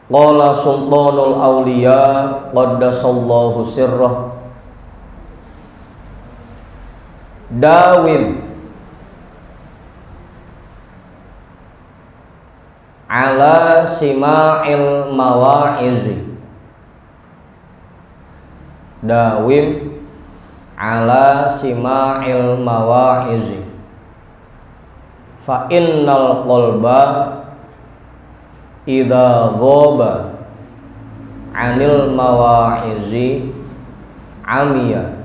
Qala sultanul awliya qaddasallahu sirrah, dawim ala sima'il mawa'izi, dawim ala sima'il mawa'izi, fa innal qalba idza ghaba 'anil mawa'izi amiya.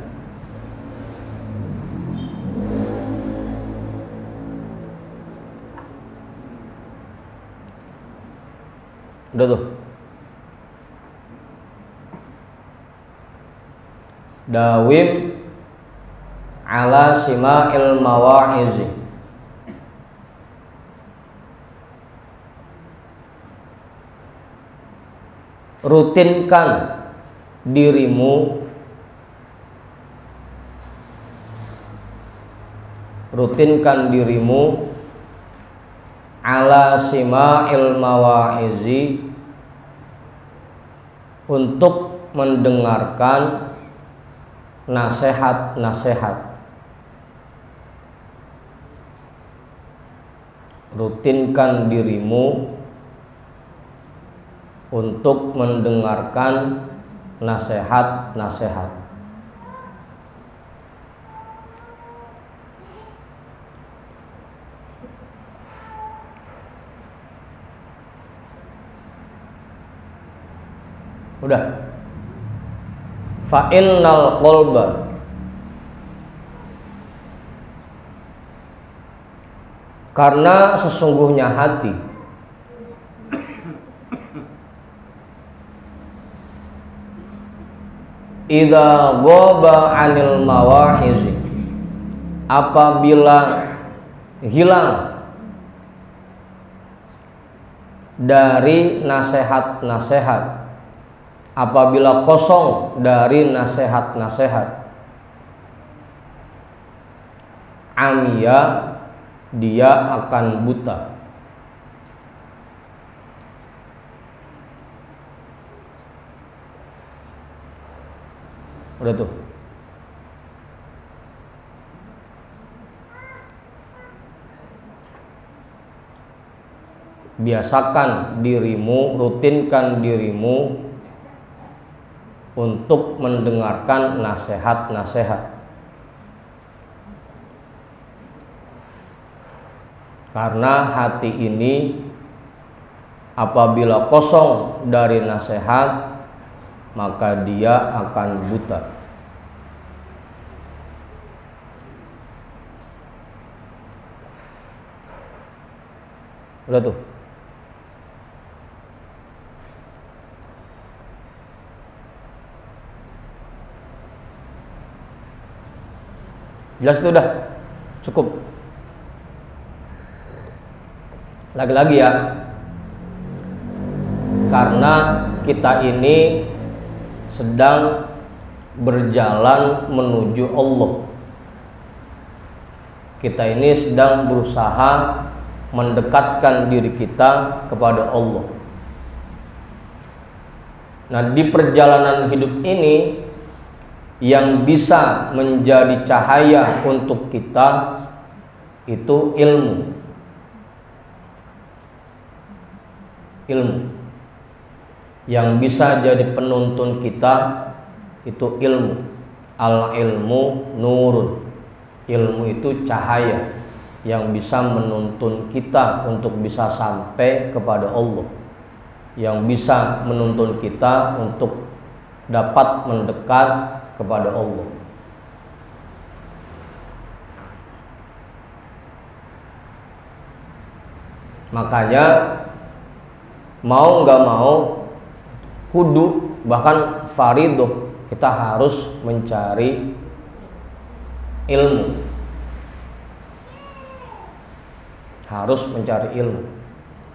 Udah tuh. Dawim ala sima'il mawa'izi, rutinkan dirimu, ala sima'il mawa'izi, untuk mendengarkan nasihat-nasihat. Rutinkan dirimu untuk mendengarkan nasihat-nasihat. Udah. Fa innal qalba, karena sesungguhnya hati idza ghaba 'anil mawa'izi, apabila hilang dari nasihat-nasihat, apabila kosong dari nasihat-nasihat, amiya, dia akan buta. Udah tuh. Biasakan dirimu, rutinkan dirimu untuk mendengarkan nasihat-nasihat. Karena hati ini apabila kosong dari nasihat, maka dia akan buta. Udah tuh. Jelas itu udah cukup. Lagi-lagi ya, karena kita ini sedang berjalan menuju Allah. Kita ini sedang berusaha mendekatkan diri kita kepada Allah. Nah, di perjalanan hidup ini yang bisa menjadi cahaya untuk kita itu ilmu. Yang bisa jadi penuntun kita itu ilmu. Al ilmu nurun. Ilmu itu cahaya yang bisa menuntun kita untuk bisa sampai kepada Allah, yang bisa menuntun kita untuk dapat mendekat kepada Allah. Makanya mau nggak mau, kudu bahkan fariduh, kita harus mencari ilmu. Harus mencari ilmu.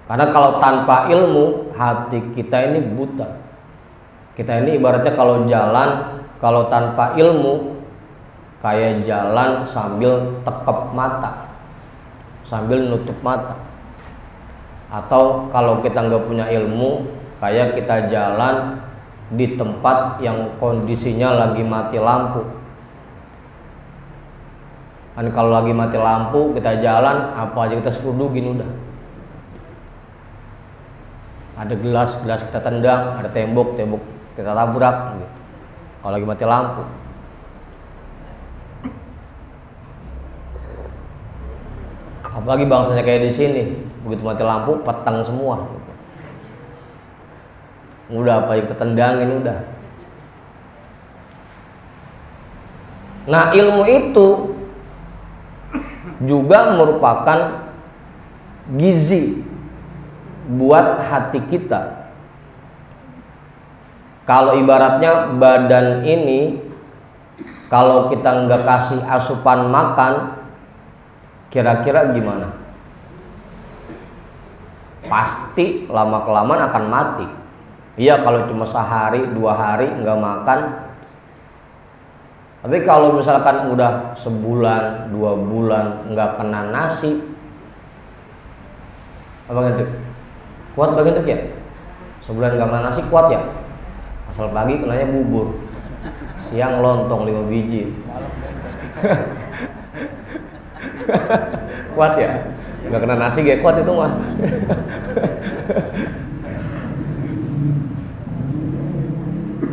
Karena kalau tanpa ilmu, hati kita ini buta. Kita ini ibaratnya kalau jalan, kalau tanpa ilmu, kayak jalan sambil tekep mata, sambil nutup mata. Atau kalau kita nggak punya ilmu, kayak kita jalan di tempat yang kondisinya lagi mati lampu. Kan kalau lagi mati lampu kita jalan, apa aja kita serudugin udah. Ada gelas kita tendang, ada tembok kita tabrak gitu. Kalau lagi mati lampu. Apalagi bangsanya kayak di sini, begitu mati lampu petang semua. Udah apa yang ketendangin udah. Nah, ilmu itu juga merupakan gizi buat hati kita. Kalau ibaratnya badan ini, kalau kita nggak kasih asupan makan, kira-kira gimana? Pasti lama-kelamaan akan mati. Iya, kalau cuma sehari 2 hari nggak makan. Tapi kalau misalkan udah sebulan 2 bulan nggak kena nasi, apa gitu? Kuat bagian itu ya? Sebulan nggak kena nasi kuat ya? Asal pagi kenanya bubur, siang lontong 5 biji. Kuat ya? Nggak kena nasi gak kuat itu mah.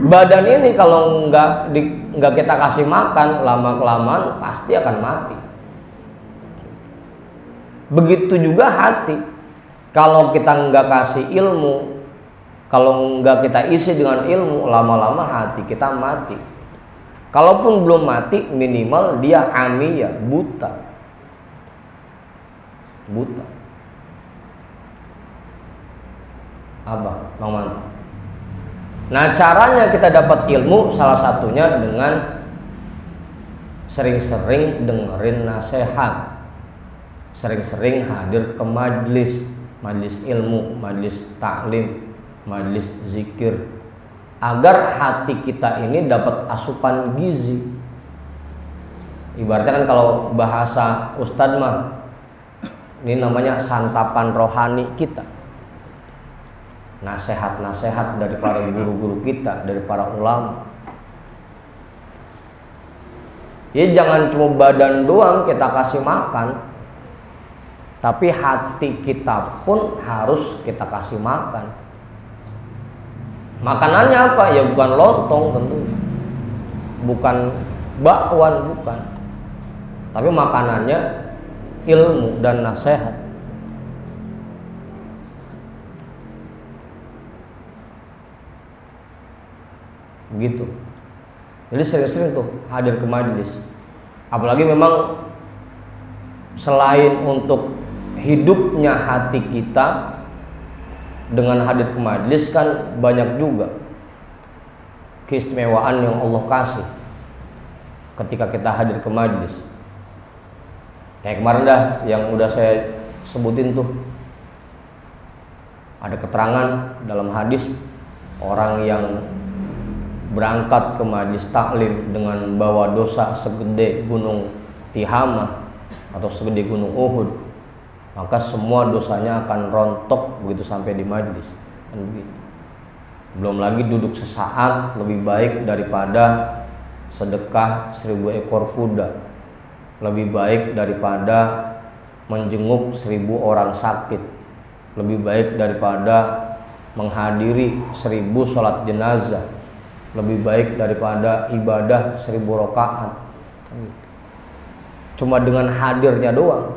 Badan ini kalau nggak kita kasih makan, lama-kelamaan pasti akan mati. Begitu juga hati. Kalau kita nggak kasih ilmu, kalau nggak kita isi dengan ilmu, lama-lama hati kita mati. Kalaupun belum mati, minimal dia amiyah, buta. Apa? Bang Manto. Nah, caranya kita dapat ilmu salah satunya dengan sering-sering dengerin nasihat, sering-sering hadir ke majelis ilmu, majelis taklim, majelis zikir, agar hati kita ini dapat asupan gizi. Ibaratnya kan kalau bahasa Ustadz mah, ini namanya santapan rohani kita. Nasihat-nasihat dari para guru-guru kita, dari para ulama. Ya jangan cuma badan doang kita kasih makan, tapi hati kita pun harus kita kasih makan. Makanannya apa? Ya bukan lontong tentunya, bukan bakwan, bukan. Tapi makanannya ilmu dan nasihat. Begitu. Jadi sering-sering tuh hadir ke majelis. Apalagi memang selain untuk hidupnya hati kita dengan hadir ke majelis, kan banyak juga keistimewaan yang Allah kasih ketika kita hadir ke majelis. Kayak kemarin dah yang udah saya sebutin tuh, ada keterangan dalam hadis orang yang berangkat ke majelis taklim dengan bawa dosa segede gunung Tihamah atau segede gunung Uhud, maka semua dosanya akan rontok begitu sampai di majelis. Kan begitu. Belum lagi duduk sesaat lebih baik daripada sedekah 1000 ekor kuda, lebih baik daripada menjenguk 1000 orang sakit, lebih baik daripada menghadiri 1000 sholat jenazah, lebih baik daripada ibadah 1000 rakaat. Cuma dengan hadirnya doang.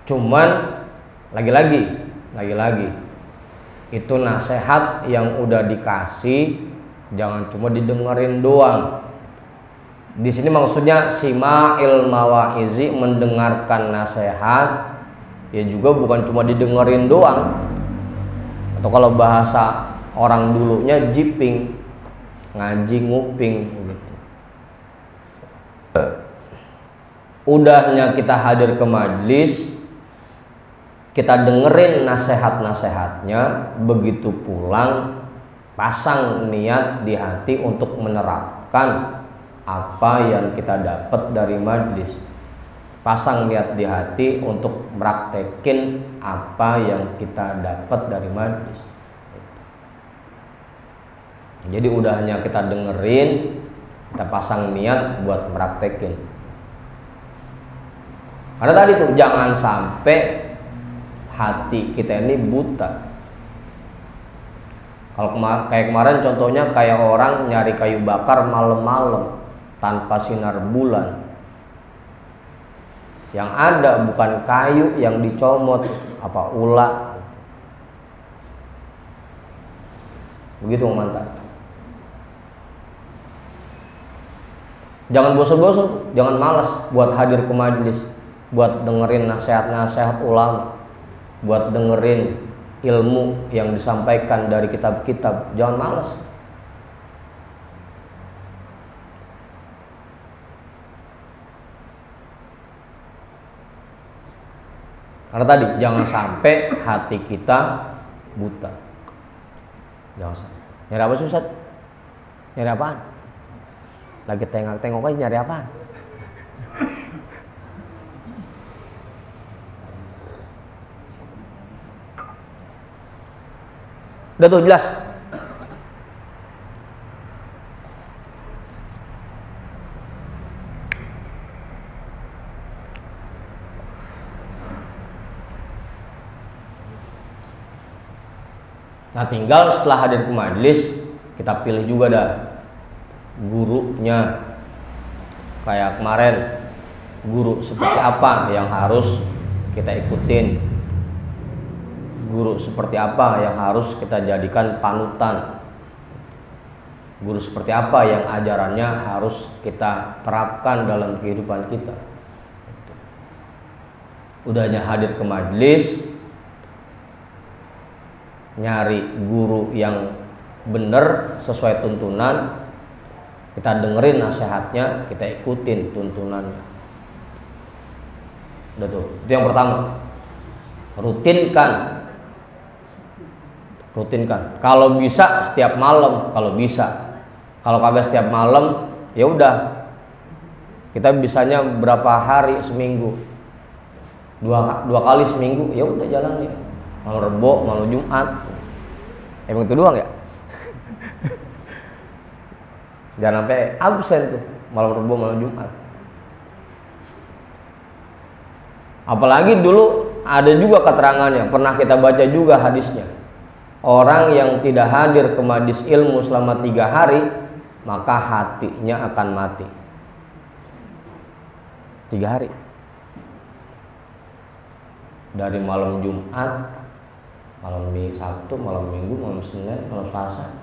Cuman lagi-lagi itu nasihat yang udah dikasih, jangan cuma didengerin doang. Di sini maksudnya sima'il mawaizi, mendengarkan nasihat, ya juga bukan cuma didengerin doang. Atau kalau bahasa orang dulunya jiping, ngaji nguping gitu. Udahnya kita hadir ke majelis, kita dengerin nasihat-nasihatnya, begitu pulang pasang niat di hati untuk menerapkan apa yang kita dapat dari majelis. Pasang niat di hati untuk praktekin apa yang kita dapat dari majlis. Jadi udah hanya kita dengerin, kita pasang niat buat meraktekin. Karena tadi tuh jangan sampai hati kita ini buta. Kalau kayak kemarin contohnya kayak orang nyari kayu bakar malam-malam tanpa sinar bulan. Yang ada bukan kayu yang dicomot, apa ular. Begitu mantan. Jangan bosan-bosan, jangan malas buat hadir ke majelis, buat dengerin nasihat-nasihat ulama, buat dengerin ilmu yang disampaikan dari kitab-kitab. Jangan malas. Karena tadi jangan sampai hati kita buta. Jangan sampai. Nyari apa susah? Nyari apaan? Lagi tengok-tengok aja nyari apaan? Udah tuh jelas. Nah tinggal setelah hadir ke majelis kita pilih juga dah gurunya. Kayak kemarin guru seperti apa yang harus kita ikutin, guru seperti apa yang harus kita jadikan panutan, guru seperti apa yang ajarannya harus kita terapkan dalam kehidupan kita. Udahnya hadir ke majelis, nyari guru yang benar sesuai tuntunan, kita dengerin nasihatnya, kita ikutin tuntunannya. Udah tuh, itu yang pertama. Rutinkan. Kalau bisa setiap malam, kalau bisa. Kalau kagak setiap malam, ya udah. Kita bisanya berapa hari seminggu? Dua kali seminggu, ya udah jalan ya. Malam Rebo, malam Jumat. Emang itu doang ya? Jangan sampai absen tuh malam Rebo, malam Jumat. Apalagi dulu ada juga keterangannya, pernah kita baca juga hadisnya. Orang yang tidak hadir ke majelis ilmu selama 3 hari, maka hatinya akan mati. 3 hari. Dari malam Jumat, malam Sabtu, malam Minggu, malam Senin, malam Selasa.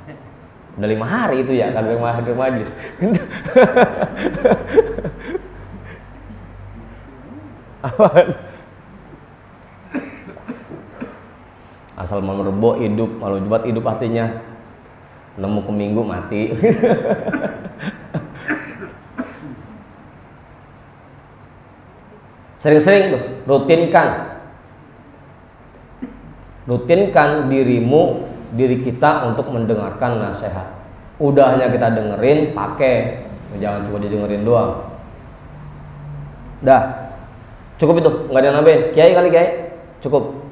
Udah 5 hari itu ya, kagak hadir majelis. Asal malam Rebo hidup, malam Jumat hidup hatinya. Nemu ke Minggu mati. Sering-sering tuh, rutinkan diri kita untuk mendengarkan nasihat. Udahnya kita dengerin, pakai, jangan cuma didengerin doang. Dah, cukup itu, nggak ada yang nambahin. Kiai kali Kiai, cukup.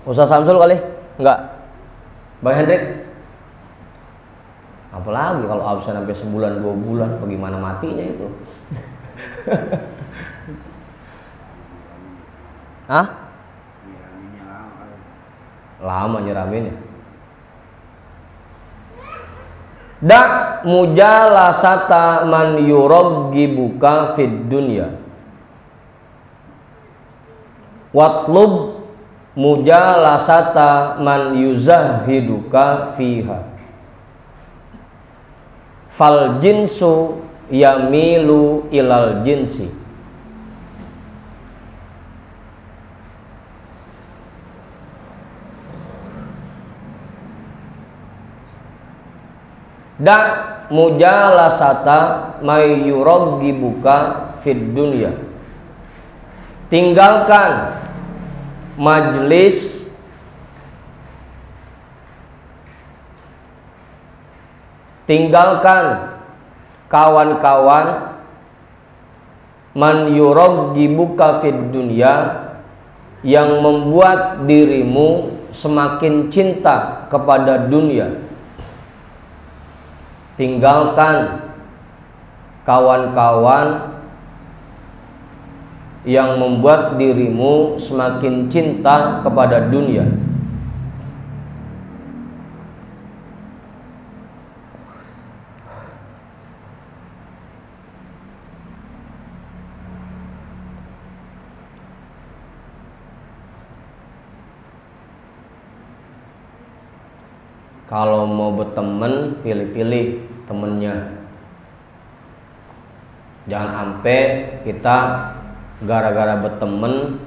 Ustaz Samsul kali, enggak. Bang Hendrik, apalagi kalau absen sampai sebulan 2 bulan, bagaimana matinya itu? Hah? Lama nyiraminnya. Da mujalasata man yuraggibuka fid dunya. Watlub mujalasata man yuzahiduka fiha. Fal jinsu yamilu ilal jinsi. Da mujalasata may yuraggibuka fid dunya. Tinggalkan majelis kawan-kawan man yuraggibuka fid dunya, yang membuat dirimu semakin cinta kepada dunia. Tinggalkan kawan-kawan yang membuat dirimu semakin cinta kepada dunia. Kalau mau berteman, pilih-pilih temennya. Jangan sampai kita gara-gara berteman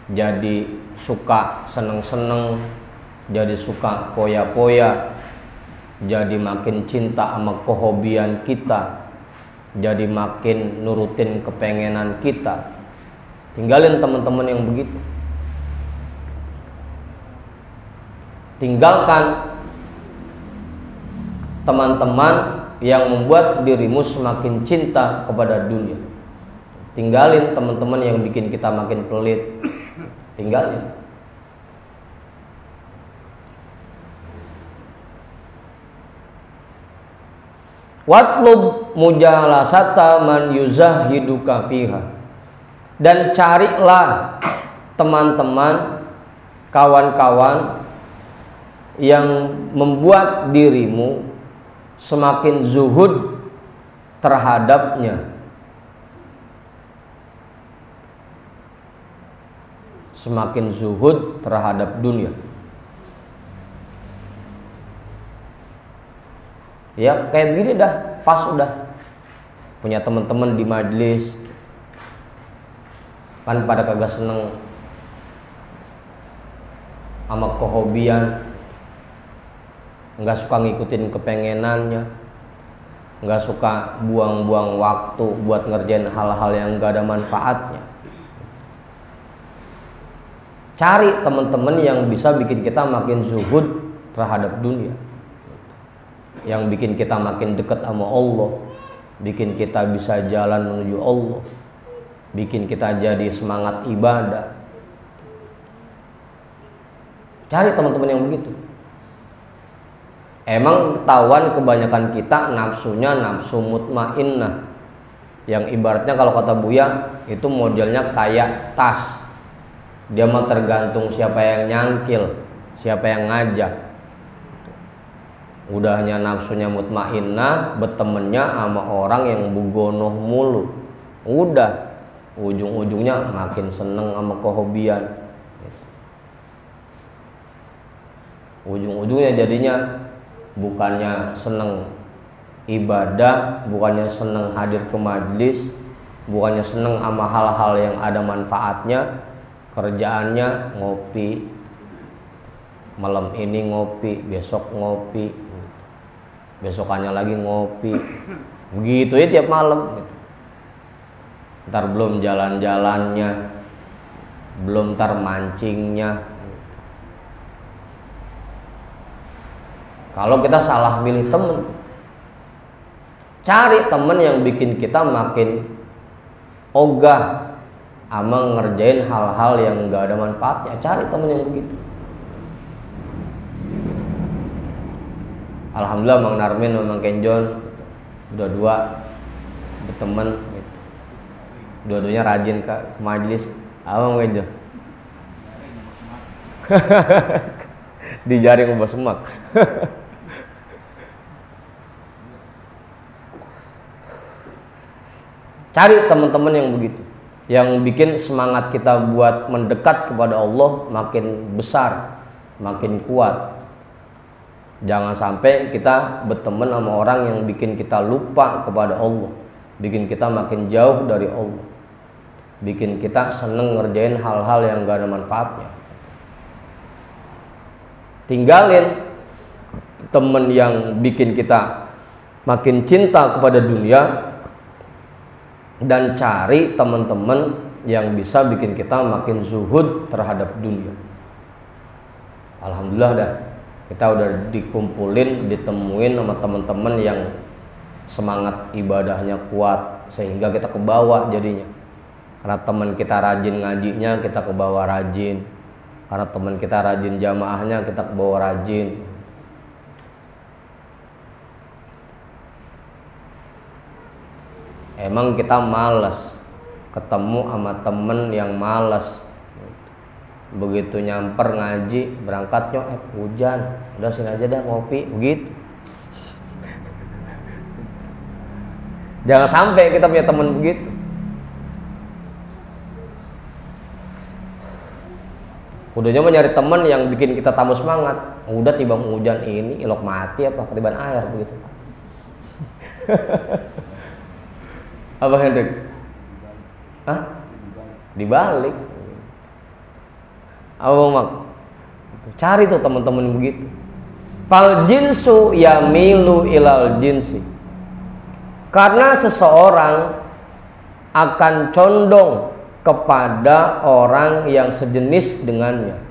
jadi suka seneng-seneng, jadi suka poya-poya, jadi makin cinta sama kehobian kita, jadi makin nurutin kepengenan kita. Tinggalin teman-teman yang begitu. Tinggalkan teman-teman yang membuat dirimu semakin cinta kepada dunia. Tinggalin teman-teman yang bikin kita makin pelit. Tinggalin. Watlub mujalasata man yuzahiduka fiha, dan carilah teman-teman, kawan-kawan yang membuat dirimu semakin zuhud terhadapnya, semakin zuhud terhadap dunia. Ya kayak begini dah, pas udah punya teman-teman di majelis kan pada kagak seneng sama kehobian, nggak suka ngikutin kepengenannya, nggak suka buang-buang waktu buat ngerjain hal-hal yang nggak ada manfaatnya. Cari teman-teman yang bisa bikin kita makin zuhud terhadap dunia, yang bikin kita makin dekat sama Allah, bikin kita bisa jalan menuju Allah, bikin kita jadi semangat ibadah. Cari teman-teman yang begitu. Emang ketahuan kebanyakan kita nafsunya nafsu mutmainnah, yang ibaratnya kalau kata Buya itu modelnya kayak tas. Dia mah tergantung siapa yang nyangkil, siapa yang ngajak. Udahnya nafsunya mutmainnah, bertemannya sama orang yang bugonoh mulu, udah ujung-ujungnya makin seneng sama kehobian. Ujung-ujungnya jadinya bukannya seneng ibadah, bukannya seneng hadir ke majlis, bukannya seneng sama hal-hal yang ada manfaatnya, kerjaannya ngopi, malam ini ngopi, besok ngopi, besokannya lagi ngopi, begitu ya tiap malam gitu. Ntar belum jalan-jalannya, belum ntar mancingnya. Kalau kita salah milih temen, cari temen yang bikin kita makin ogah ama ngerjain hal-hal yang gak ada manfaatnya. Cari temen yang begitu. Alhamdulillah Mang Narmin sama Mang Kenjon dua-dua berteman gitu. Dua-duanya rajin ke majlis. Apa Mang Kenjon? Dijaring ubah semak. Cari teman-teman yang begitu, yang bikin semangat kita buat mendekat kepada Allah makin besar, makin kuat. Jangan sampai kita berteman sama orang yang bikin kita lupa kepada Allah, bikin kita makin jauh dari Allah, bikin kita seneng ngerjain hal-hal yang gak ada manfaatnya. Tinggalin teman yang bikin kita makin cinta kepada dunia, dan cari teman-teman yang bisa bikin kita makin zuhud terhadap dunia. Alhamdulillah dah, kita udah dikumpulin, ditemuin sama teman-teman yang semangat ibadahnya kuat, sehingga kita kebawa jadinya. Karena teman kita rajin ngajinya, kita ke bawah rajin. Karena teman kita rajin jamaahnya, kita ke bawah rajin. Emang kita malas ketemu sama temen yang malas. Begitu nyamper ngaji, berangkat hujan, udah sini aja dah ngopi, begitu. Jangan sampai kita punya teman begitu. Udahnya mau nyari teman yang bikin kita tambah semangat. Udah tiba hujan ini, ilok mati apa ketiban air begitu. Apa Hendrik? Hah? Dibalik. Apa Mak? Cari tuh teman-teman begitu. Fal jinsu yamilu ilal jinsi. Karena seseorang akan condong kepada orang yang sejenis dengannya.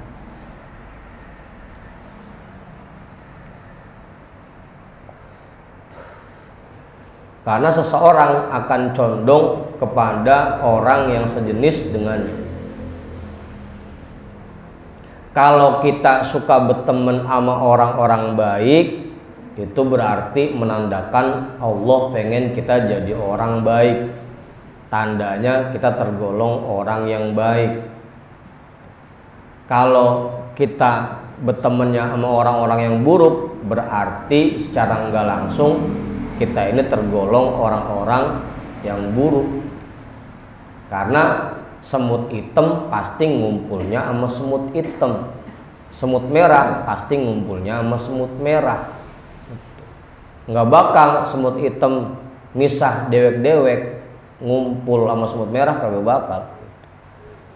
Karena seseorang akan condong kepada orang yang sejenis dengannya. Kalau kita suka berteman sama orang-orang baik, itu berarti menandakan Allah pengen kita jadi orang baik. Tandanya kita tergolong orang yang baik. Kalau kita bertemannya sama orang-orang yang buruk, berarti secara enggak langsung kita ini tergolong orang-orang yang buruk. Karena semut hitam pasti ngumpulnya sama semut hitam, semut merah pasti ngumpulnya sama semut merah. Nggak bakal semut hitam misah dewek-dewek ngumpul sama semut merah, kagak bakal.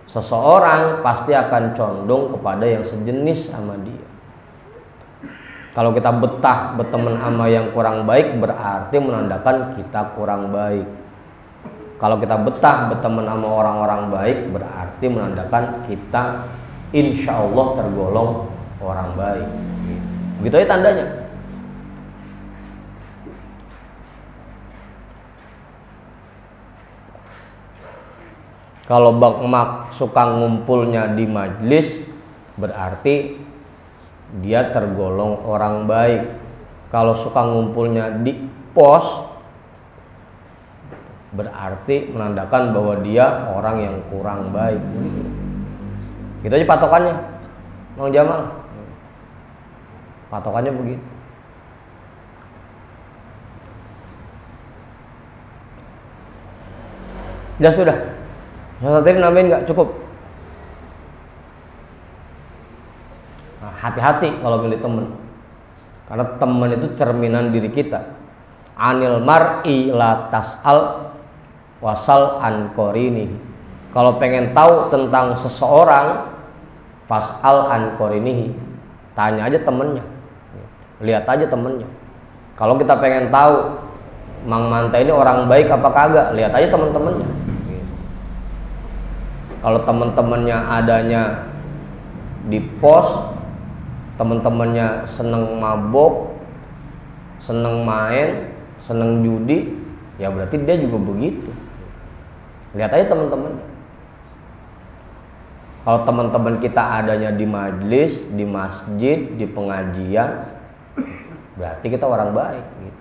Seseorang pasti akan condong kepada yang sejenis sama dia. Kalau kita betah berteman sama yang kurang baik, berarti menandakan kita kurang baik. Kalau kita betah berteman sama orang-orang baik, berarti menandakan kita insya Allah tergolong orang baik. Begitu aja tandanya. Kalau Bang Mak suka ngumpulnya di majlis, berarti dia tergolong orang baik. Kalau suka ngumpulnya di pos, berarti menandakan bahwa dia orang yang kurang baik. Gitu aja patokannya, Bang Jamal. Patokannya begitu. Jelas sudah. Yang tadi nambahin nggak cukup. Hati-hati kalau milih teman, karena teman itu cerminan diri kita. Anil mar'i la tas'al wasal an qorini. Kalau pengen tahu tentang seseorang, fas'al an qorinihi. Tanya aja temennya, lihat aja temennya. Kalau kita pengen tahu Mang Manta ini orang baik apa kagak, lihat aja teman-temannya. Kalau teman-temannya adanya di pos, teman-temannya seneng mabok, seneng main, seneng judi, ya berarti dia juga begitu. Lihat aja teman-temannya. Kalau teman-teman kita adanya di majelis, di masjid, di pengajian, berarti kita orang baik gitu.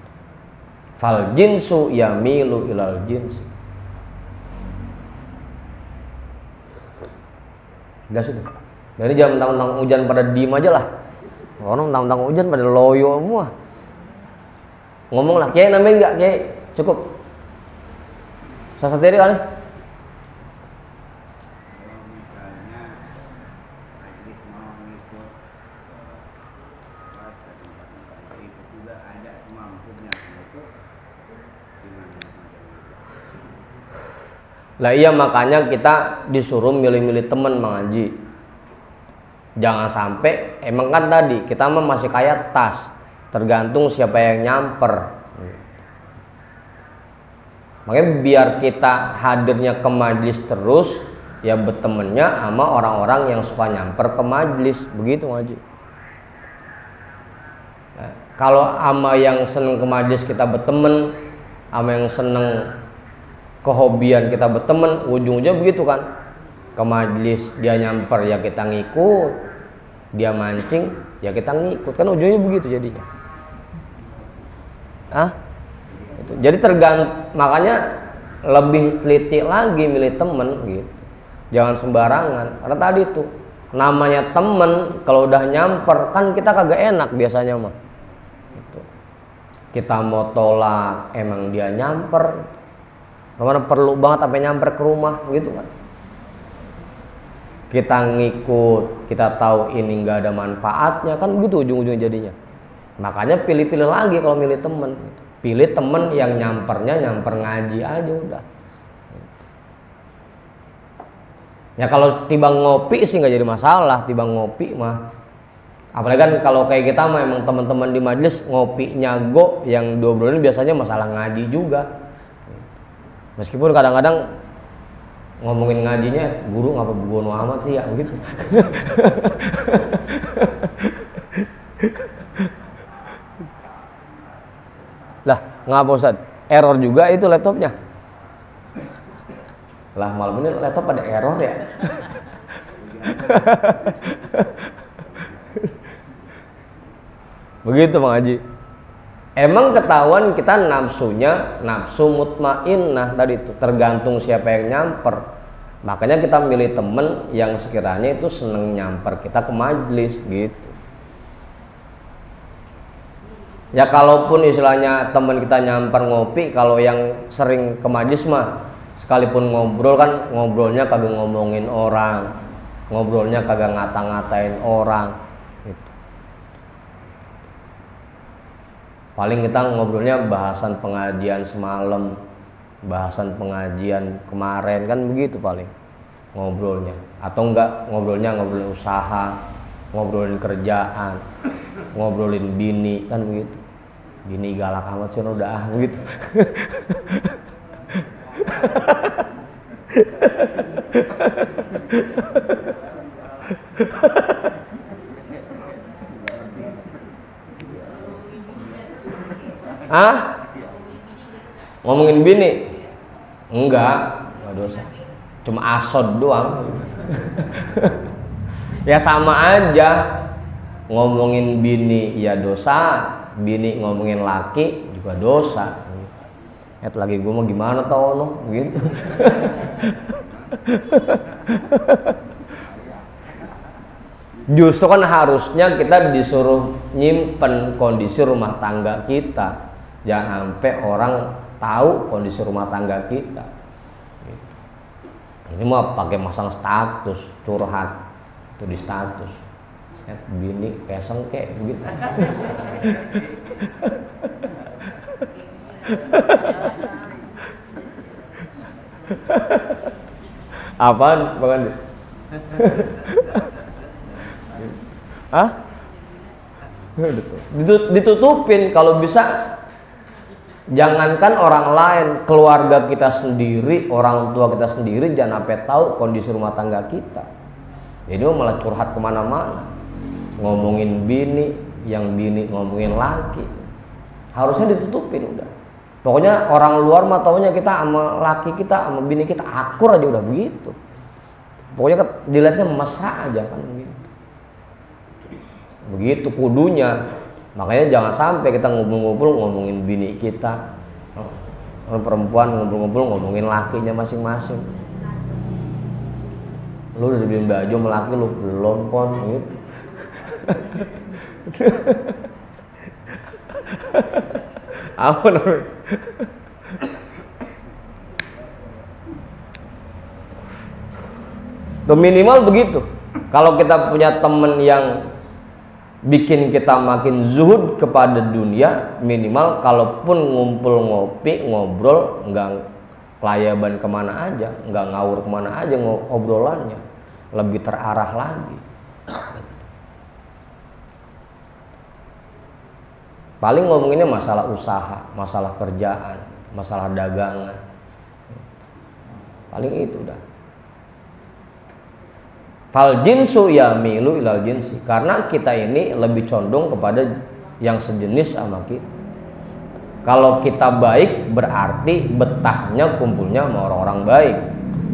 Fal jinsu yamilu ilal jinsi. Gas itu. Jadi jam tentang hujan pada diem aja lah. Orang tentang hujan pada loyo semua. Ngomong lah, Kiai nambahin nggak Kiai? Cukup. Saya sendiri kali. Lah iya, makanya kita disuruh milih-milih teman mengaji. Jangan sampai, emang kan tadi kita mah masih kayak tas, tergantung siapa yang nyamper. Makanya biar kita hadirnya ke majelis terus, ya bertemannya sama orang-orang yang suka nyamper ke majelis, begitu ngaji. Nah, kalau sama yang seneng ke majelis kita berteman, sama yang seneng kehobian kita berteman, ujung-ujungnya begitu kan, ke majelis dia nyamper ya kita ngikut, dia mancing ya kita ngikut, kan ujungnya begitu jadinya. Jadi makanya lebih teliti lagi milih temen gitu, jangan sembarangan. Karena tadi tuh namanya temen kalau udah nyamper kan kita kagak enak biasanya mah gitu. Kita mau tolak emang dia nyamper, karena perlu banget sampai nyamper ke rumah gitu kan. Kita ngikut, kita tahu ini nggak ada manfaatnya kan gitu ujung-ujungnya jadinya. Makanya pilih-pilih lagi kalau milih temen gitu. Pilih temen yang nyampernya nyamper ngaji aja udah. Ya kalau tiba ngopi sih nggak jadi masalah, tiba ngopi mah. Apalagi kan kalau kayak kita mah emang teman-teman di majelis ngopinya yang diobrolin biasanya masalah ngaji juga. Meskipun kadang-kadang ngomongin ngajinya, guru ngapa begono amat sih ya begitu. Lah ngapa Ustaz? Error juga itu laptopnya. Lah malam ini laptop ada error ya. Begitu Bang Haji. Emang ketahuan kita nafsunya nafsu mutmainnah tadi itu, tergantung siapa yang nyamper. Makanya kita milih temen yang sekiranya itu seneng nyamper kita ke majelis gitu. Ya kalaupun istilahnya temen kita nyamper ngopi, kalau yang sering ke majelis mah sekalipun ngobrol kan ngobrolnya kagak ngomongin orang, ngobrolnya kagak ngata-ngatain orang gitu. Paling kita ngobrolnya bahasan pengajian semalam, bahasan pengajian kemarin kan begitu paling ngobrolnya. Atau enggak ngobrolnya ngobrolin usaha, ngobrolin kerjaan, ngobrolin bini kan begitu. Bini galak amat sih udah begitu. Ngomongin bini? Enggak dosa. Cuma asod doang. Ya sama aja. Ngomongin bini ya dosa, bini ngomongin laki juga dosa. Lagi gue mau gimana tau no gitu. Justru kan harusnya kita disuruh nyimpen kondisi rumah tangga kita, jangan sampai orang tahu kondisi rumah tangga kita gitu. Ini mah pakai masang status curhat itu di status bini keseng kayak begitu. Apaan Bang Andi? Ditutupin kalau bisa. Jangankan orang lain, keluarga kita sendiri, orang tua kita sendiri jangan sampai tahu kondisi rumah tangga kita. Jadi malah curhat kemana-mana, ngomongin bini, yang bini ngomongin laki. Harusnya ditutupin udah. Pokoknya orang luar mah taunya kita sama laki kita, sama bini kita akur aja udah begitu. Pokoknya dilihatnya mesra aja kan begitu. Begitu kudunya. Makanya jangan sampai kita ngumpul-ngumpul ngomongin bini kita, perempuan ngumpul-ngumpul ngomongin lakinya masing-masing. Lu udah dibeliin baju sama laki lu belum kon gitu. Apa namanya? Tuh minimal begitu. Kalau kita punya temen yang bikin kita makin zuhud kepada dunia, minimal kalaupun ngumpul ngopi ngobrol nggak kelayaban kemana aja, nggak ngawur kemana aja ngobrolannya, lebih terarah lagi. Paling ngomonginnya masalah usaha, masalah kerjaan, masalah dagangan, paling itu udah. Fal jinsu yamilu ilal jinsi, karena kita ini lebih condong kepada yang sejenis sama kita. Kalau kita baik berarti betahnya kumpulnya sama orang-orang baik.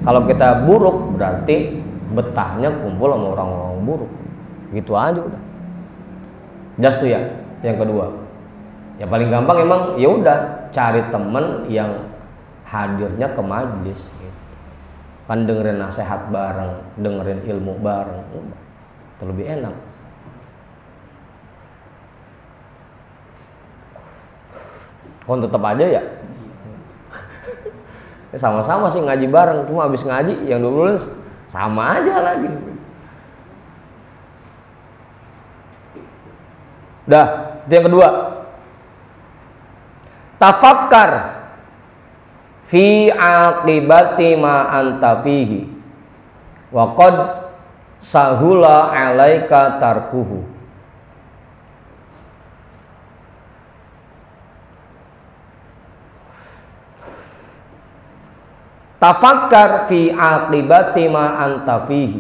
Kalau kita buruk berarti betahnya kumpul sama orang-orang buruk. Gitu aja udah. Just tuh ya. Yang kedua. Yang paling gampang emang ya udah cari temen yang hadirnya ke majelis gitu. Kan dengerin nasihat bareng, dengerin ilmu bareng. Udah. Itu lebih enak. Kon tetap aja ya. Sama-sama sih ngaji bareng, cuma habis ngaji yang dulu sama aja lagi. Dah, itu yang kedua. Tafakkar fi aqibati ma anta fihi wa qad sahula 'alaika tarkuhu. Tafakkar fi aqibati ma anta fihi.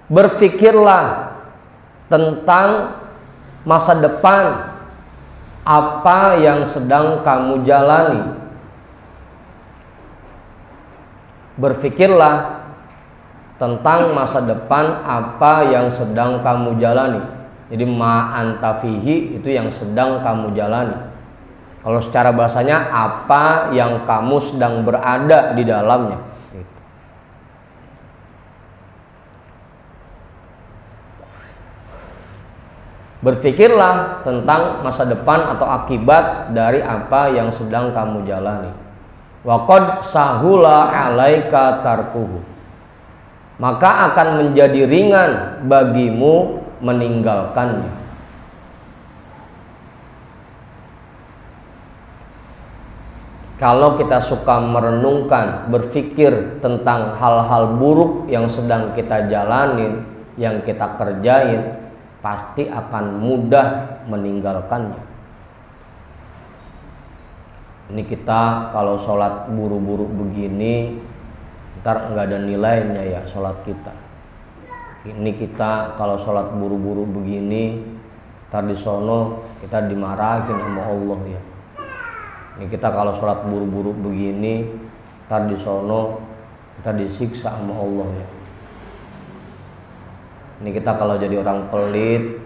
Berfikirlah tentang masa depan apa yang sedang kamu jalani. Berfikirlah tentang masa depan apa yang sedang kamu jalani. Jadi ma anta fihi itu yang sedang kamu jalani. Kalau secara bahasanya apa yang kamu sedang berada di dalamnya. Berfikirlah tentang masa depan atau akibat dari apa yang sedang kamu jalani. Wa qad sahula 'alaika tarkuhu. Maka akan menjadi ringan bagimu meninggalkannya. Kalau kita suka merenungkan, berpikir tentang hal-hal buruk yang sedang kita jalanin, yang kita kerjain, pasti akan mudah meninggalkannya. Ini kita kalau sholat buru-buru begini, ntar nggak ada nilainya ya sholat kita. Ini kita kalau sholat buru-buru begini, ntar di sono kita dimarahin sama Allah ya. Ini kita kalau sholat buru-buru begini, ntar di sono kita disiksa sama Allah ya. Ini kita kalau jadi orang pelit,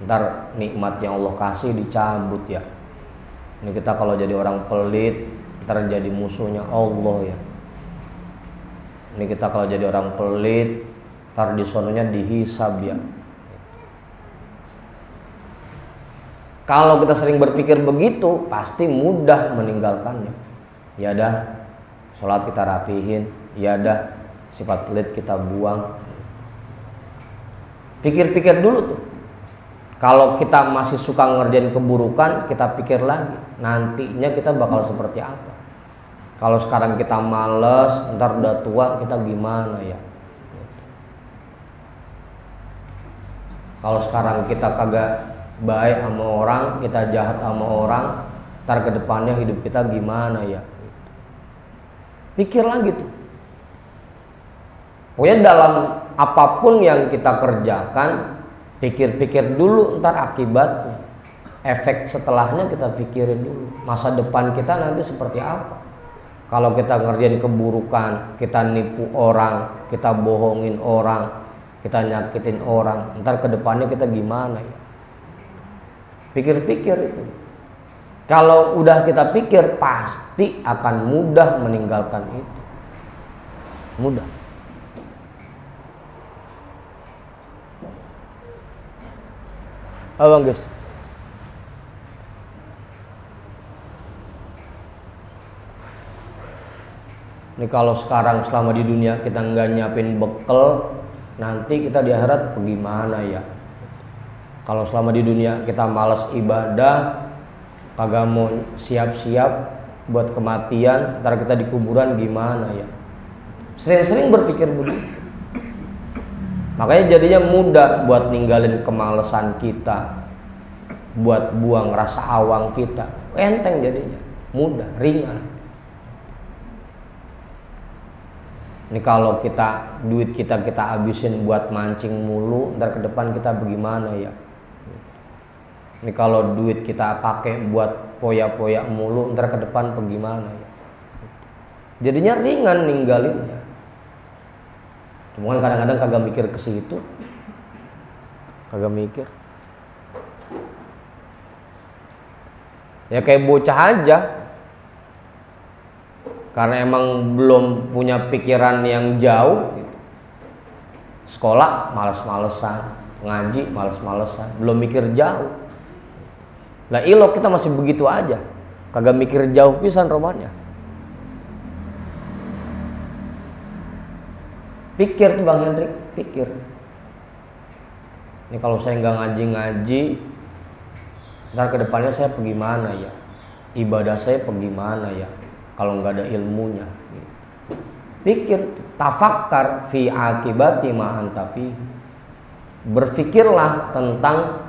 ntar nikmat yang Allah kasih dicabut ya. Ini kita kalau jadi orang pelit, ntar jadi musuhnya Allah ya. Ini kita kalau jadi orang pelit, ntar di sononya dihisab ya. Kalau kita sering berpikir begitu, pasti mudah meninggalkannya. Ya dah, sholat kita rapihin. Ya dah, sifat pelit kita buang. Pikir-pikir dulu tuh. Kalau kita masih suka ngerjain keburukan, kita pikir lagi. Nantinya kita bakal seperti apa. Kalau sekarang kita males, ntar udah tua kita gimana ya. Kalau sekarang kita kagak baik sama orang, kita jahat sama orang, ntar ke depannya hidup kita gimana ya. Pikir lagi tuh. Pokoknya dalam apapun yang kita kerjakan, pikir-pikir dulu ntar akibatnya. Efek setelahnya kita pikirin dulu. Masa depan kita nanti seperti apa. Kalau kita ngerjain keburukan, kita nipu orang, kita bohongin orang, kita nyakitin orang, ntar ke depannya kita gimana ya. Pikir-pikir itu. Kalau udah kita pikir, pasti akan mudah meninggalkan itu. Mudah. Abang guys. Ini kalau sekarang selama di dunia kita nggak nyiapin bekal, nanti kita di akhirat bagaimana ya? Kalau selama di dunia kita malas ibadah, kagak mau siap-siap buat kematian, ntar kita di kuburan gimana ya? Sering-sering berpikir begitu. Makanya jadinya mudah buat ninggalin kemalasan kita, buat buang rasa awang kita. Enteng jadinya, mudah, ringan. Ini kalau kita duit kita habisin buat mancing mulu, ntar ke depan kita bagaimana ya? Ini kalau duit kita pakai buat poya-poya mulu, ntar ke depan bagaimana ya? Jadinya ringan ninggalinnya. Cuma kan kadang-kadang kagak mikir ke situ, kagak mikir. Ya kayak bocah aja, karena emang belum punya pikiran yang jauh. Gitu. Sekolah males-malesan, ngaji males-malesan, belum mikir jauh. Lah ilok kita masih begitu aja, kagak mikir jauh pisan romannya. Pikir tuh Bang Hendrik, pikir. Ini kalau saya nggak ngaji-ngaji, ntar kedepannya saya bagaimana ya? Ibadah saya bagaimana ya? Kalau nggak ada ilmunya. Pikir, tafakkar fi akibati ma anta fi. Berfikirlah tentang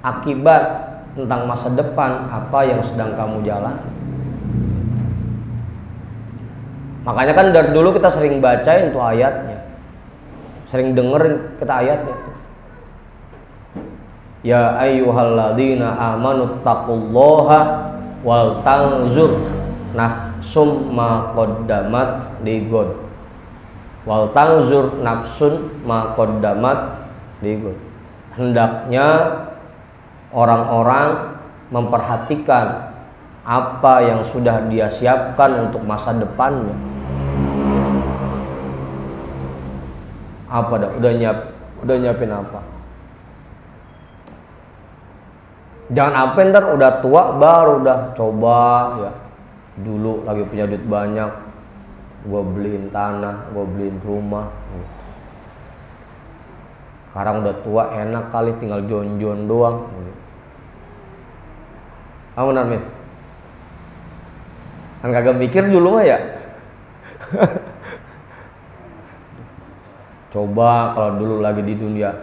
akibat, tentang masa depan apa yang sedang kamu jalani. Makanya kan dari dulu kita sering bacain tuh ayatnya, sering dengerin kita ayatnya tuh. Ya ayyuhalladzina amanu taqullaha wal tanzur nafsum ma qaddamat ligod. Wal tanzur nafsun ma qaddamat ligod. Hendaknya orang-orang memperhatikan apa yang sudah dia siapkan untuk masa depannya. Apa dah? Udah nyiapin apa? Jangan apa ntar udah tua baru udah coba ya. Dulu lagi punya duit banyak, gue beliin tanah, gue beliin rumah. Sekarang udah tua enak kali tinggal jon-jon doang. Kamu benar Min? Kan kagak mikir dulu mah ya. Coba kalau dulu lagi di dunia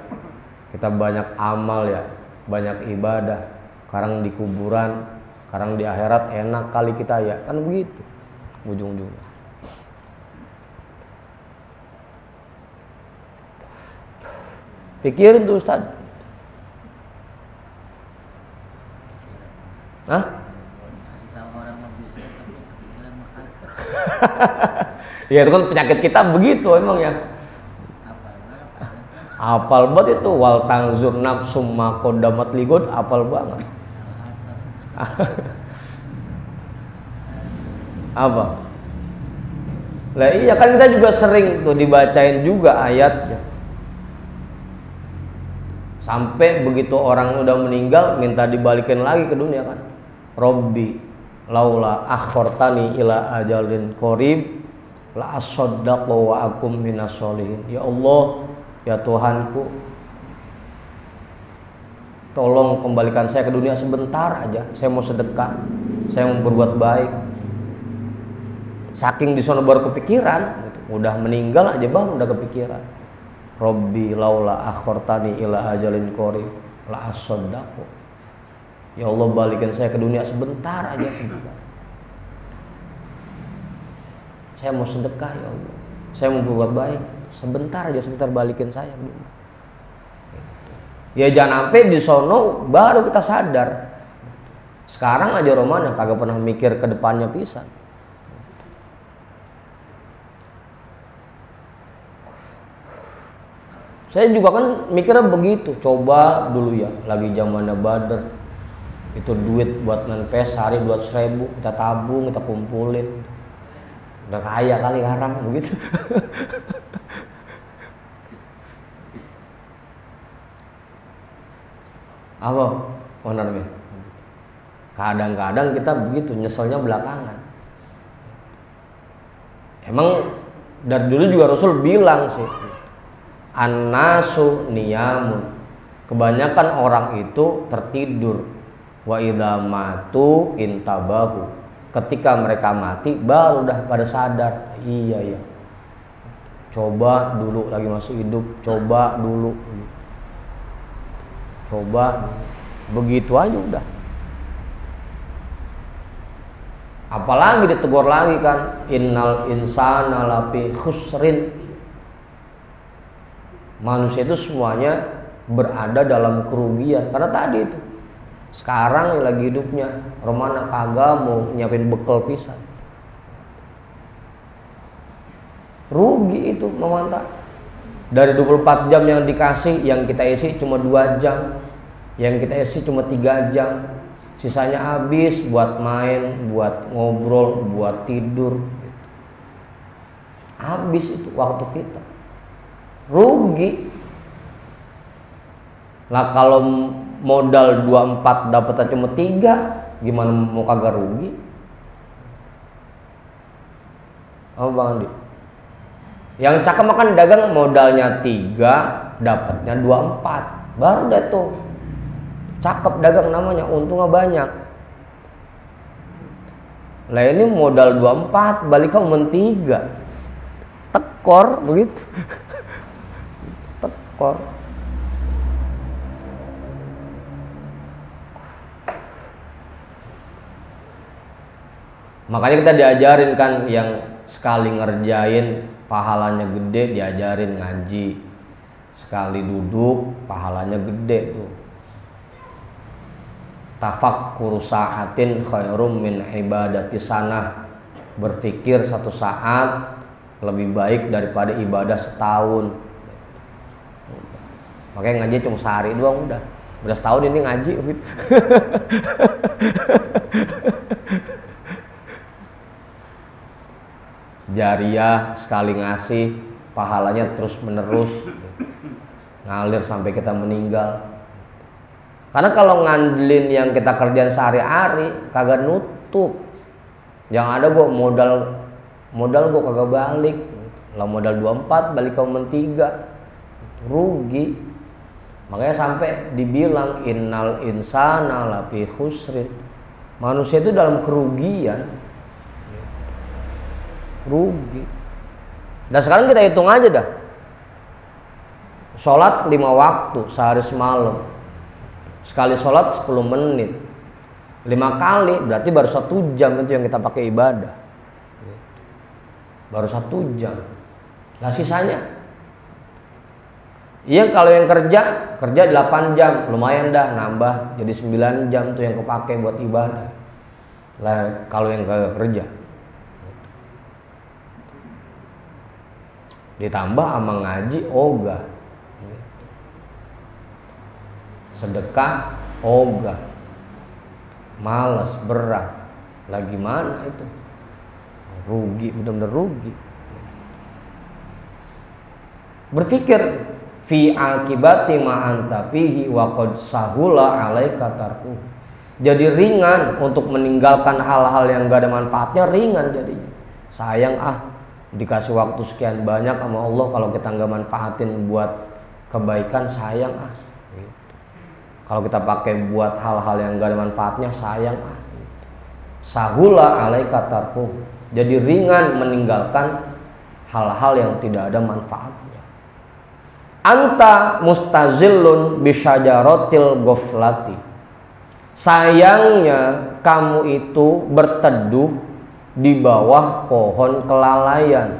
kita banyak amal ya, banyak ibadah. Sekarang di kuburan, sekarang di akhirat enak kali kita ya, kan begitu ujung-ujungnya. Pikirin tuh Ustaz. Hah? Ya itu kan penyakit kita begitu emang ya. Apal banget itu wal tangzur nafsum ma qaddamat ligod, apal banget. Apa? Lah iya kan kita juga sering tuh dibacain juga ayatnya. Sampai begitu orang udah meninggal minta dibalikin lagi ke dunia kan. Robbi laula akhortani ila ajalin qarib la asaddaqu wa akum minas sholihin. Ya Allah, ya Tuhanku, tolong kembalikan saya ke dunia sebentar aja. Saya mau sedekah, saya mau berbuat baik. Saking di sana baru kepikiran, gitu. Udah meninggal aja baru udah kepikiran. Robbi laula akhortani ila ajalin qarib la asaddaqu. Ya Allah, balikin saya ke dunia sebentar aja, sebentar. Saya mau sedekah ya Allah. Saya mau berbuat baik. Sebentar aja, sebentar balikin saya. Ya jangan sampai di sono baru kita sadar. Sekarang aja Romana kagak pernah mikir ke depannya pisan. Saya juga kan mikirnya begitu. Coba dulu ya, lagi zamannya Badar. Itu duit buat menpes sehari 200.000 kita tabung, kita kumpulin. Udah kaya kali sekarang begitu. Apa? Benar nih. Kadang-kadang kita begitu, nyeselnya belakangan. Emang dari dulu juga Rasul bilang sih, an-nasu niyamun. Kebanyakan orang itu tertidur. Wa idza matu intabahu. Ketika mereka mati baru udah pada sadar. Iya ya. Coba dulu lagi masih hidup, coba dulu. Coba begitu aja udah. Apalagi ditegur lagi kan, innal insana lafi khusrin. Manusia itu semuanya berada dalam kerugian. Karena tadi itu Sekarang lagi hidupnya romana kagak mau nyiapin bekal pisan. Rugi itu mamanta. Dari 24 jam yang dikasih, yang kita isi cuma 2 jam, yang kita isi cuma 3 jam, sisanya habis buat main, buat ngobrol, buat tidur. Habis itu waktu kita. Rugi. Lah kalau modal 24 dapatnya cuma 3, gimana mau kagak rugi? Apa Bang Andi? Yang cakep makan dagang modalnya 3, dapatnya 24. Baru deh tuh. Cakep dagang namanya, untungnya banyak. Lah ini modal 24, balik ke 3. Tekor begitu. Tekor. Makanya kita diajarin kan, yang sekali ngerjain pahalanya gede, diajarin ngaji. Sekali duduk pahalanya gede tuh. Tafakkur sa'atin khairum min ibadati sanah. Berpikir satu saat lebih baik daripada ibadah setahun. Makanya ngaji cuma sehari doang udah setahun ini ngaji. Jariah, sekali ngasih pahalanya terus menerus ngalir sampai kita meninggal. Karena kalau ngandelin yang kita kerjain sehari-hari kagak nutup. Yang ada gua modal gua kagak balik. Lah modal 24 balik ke 3. Rugi. Makanya sampai dibilang innal insana lafi khusrin. Manusia itu dalam kerugian. Rugi. Dan sekarang kita hitung aja dah. Sholat 5 waktu sehari semalam. Sekali sholat 10 menit. 5 kali berarti baru 1 jam itu yang kita pakai ibadah. Baru 1 jam. Nah sisanya. Iya kalau yang kerja 8 jam lumayan dah, nambah jadi 9 jam tuh yang kepake buat ibadah. Lah kalau yang kerja ditambah sama ngaji ogah, sedekah ogah, malas berat, lagi mana itu, rugi, benar-benar rugi. Berpikir fi akibati ma anta fihi wa qad sahula alaika tarku. Jadi ringan untuk meninggalkan hal-hal yang gak ada manfaatnya, ringan jadinya. Sayang dikasih waktu sekian banyak sama Allah, kalau kita nggak manfaatin buat kebaikan sayang gitu. Kalau kita pakai buat hal-hal yang nggak ada manfaatnya sayang gitu. Sahula alaika tarku. Jadi ringan meninggalkan hal-hal yang tidak ada manfaatnya. Anta mustazillun bisyajaratil ghaflati. Sayangnya kamu itu berteduh di bawah pohon kelalaian.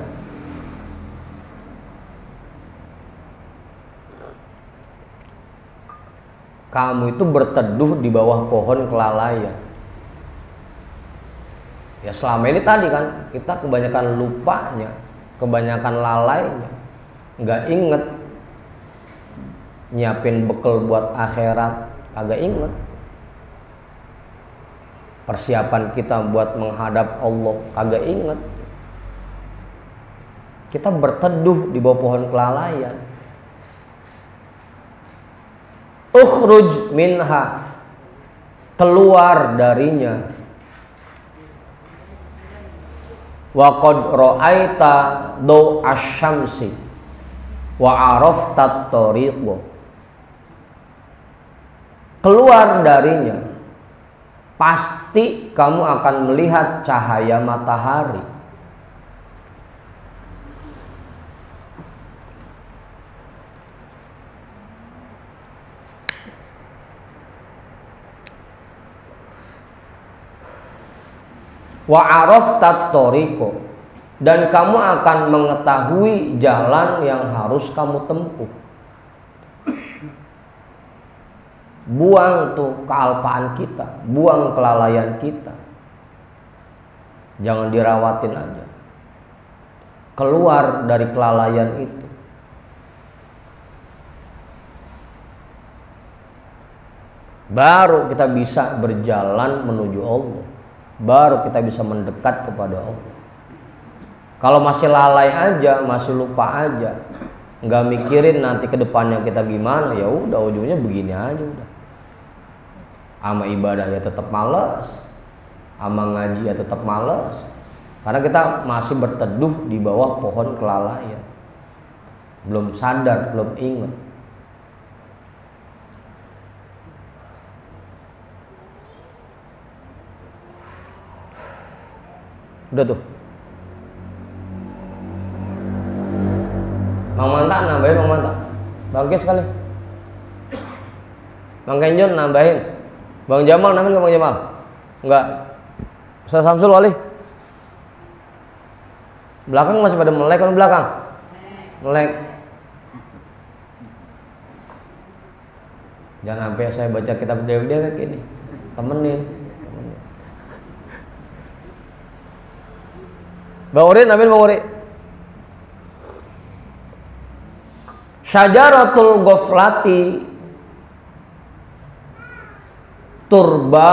Kamu itu berteduh di bawah pohon kelalaian. Ya selama ini tadi kan kita kebanyakan lupanya, kebanyakan lalainya, nggak inget nyiapin bekal buat akhirat, kagak inget. Persiapan kita buat menghadap Allah kagak inget. Kita berteduh di bawah pohon kelalaian. Ukhruj minha, keluar darinya. Wa qad ra'aita daw asy-syamsi wa arafta at-tariqa. Keluar darinya, pasti kamu akan melihat cahaya matahari. Wa araftat tariqa, dan kamu akan mengetahui jalan yang harus kamu tempuh. Buang tuh kealpaan kita, buang kelalaian kita. Jangan dirawatin aja. Keluar dari kelalaian itu. Baru kita bisa berjalan menuju Allah. Baru kita bisa mendekat kepada Allah. Kalau masih lalai aja, masih lupa aja, nggak mikirin nanti ke depannya kita gimana, ya udah ujungnya begini aja udah. Ama ibadah ya tetap malas, ama ngaji ya tetap malas, karena kita masih berteduh di bawah pohon kelalaian, belum sadar, belum ingat. Udah tuh. Mang Manta nambahin, Mang Manta. Bang Kes kali. Bang Kenjon nambahin. Bang Jamal nambahin ke Bang Jamal? Enggak. Ustaz Samsul Wali. Belakang masih pada melek kan belakang? Melek. Jangan sampai saya baca kitab dia kayak gini. Temenin. Bang Uri nambahin Bang Uri. Syajaratul ghaflati turba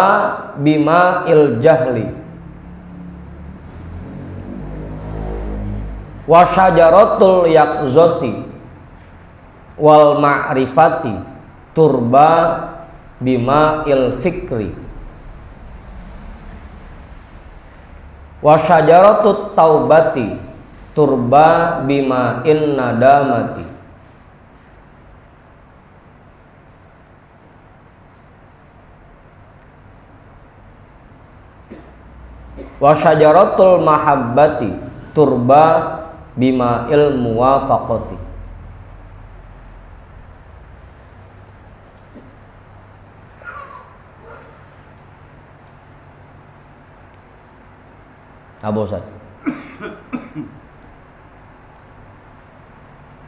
bima il jahli wa syajaratul yaqzati wal ma'rifati turba bima il fikri wa syajaratut taubati turba bima in nadamati wa syajaratul mahabbati turba bima ilmu wafaqati. Abu Ustaz.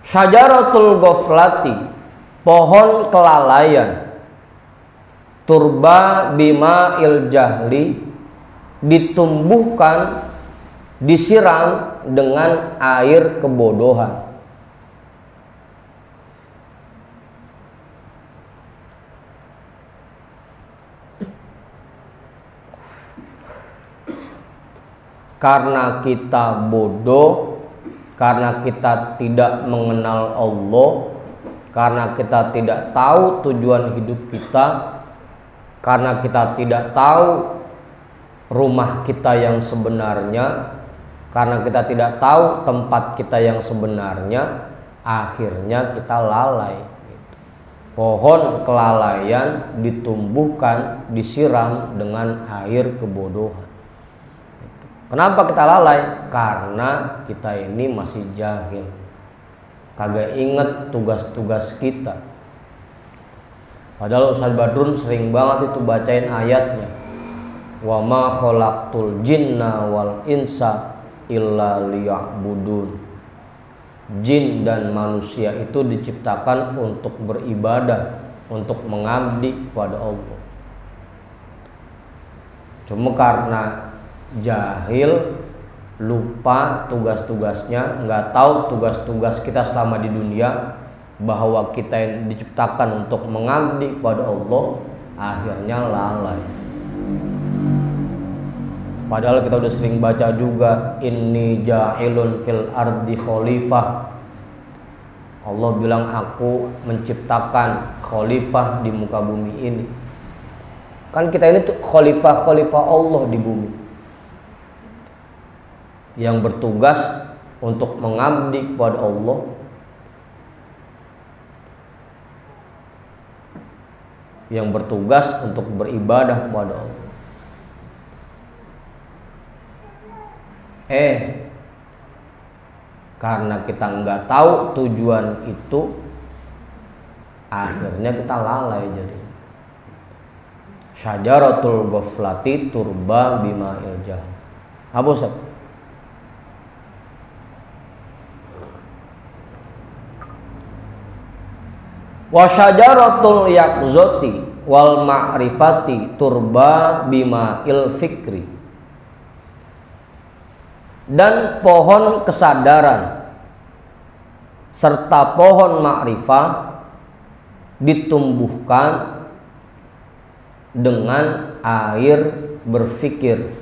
Syajaratul ghaflati, pohon kelalaian, turba bima il jahli, ditumbuhkan, disiram dengan air kebodohan. Karena kita bodoh, karena kita tidak mengenal Allah, karena kita tidak tahu tujuan hidup kita, karena kita tidak tahu rumah kita yang sebenarnya, karena kita tidak tahu tempat kita yang sebenarnya, akhirnya kita lalai. Pohon kelalaian ditumbuhkan, disiram dengan air kebodohan. Kenapa kita lalai? Karena kita ini masih jahil, kagak inget tugas-tugas kita. Padahal Ustaz Badrun sering banget itu bacain ayatnya, wa ma khalaqtul jinna wal insa illa liya'budun. Jin dan manusia itu diciptakan untuk beribadah, untuk mengabdi kepada Allah. Cuma karena jahil, lupa tugas-tugasnya, nggak tahu tugas-tugas kita selama di dunia, bahwa kita diciptakan untuk mengabdi kepada Allah, akhirnya lalai. Padahal kita udah sering baca juga, inni ja'ilun fil ardi khalifah. Allah bilang aku menciptakan khalifah di muka bumi ini. Kan kita ini tuh khalifah-khalifah Allah di bumi, yang bertugas untuk mengabdi kepada Allah, yang bertugas untuk beribadah kepada Allah. Karena kita nggak tahu tujuan itu, akhirnya kita lalai. Jadi syajaratul ghaflati turba bima iljah. Apa Ustaz? Wa syajaratul yaqzati wal ma'rifati turba bima il fikri. Dan pohon kesadaran serta pohon ma'rifah ditumbuhkan dengan air berfikir.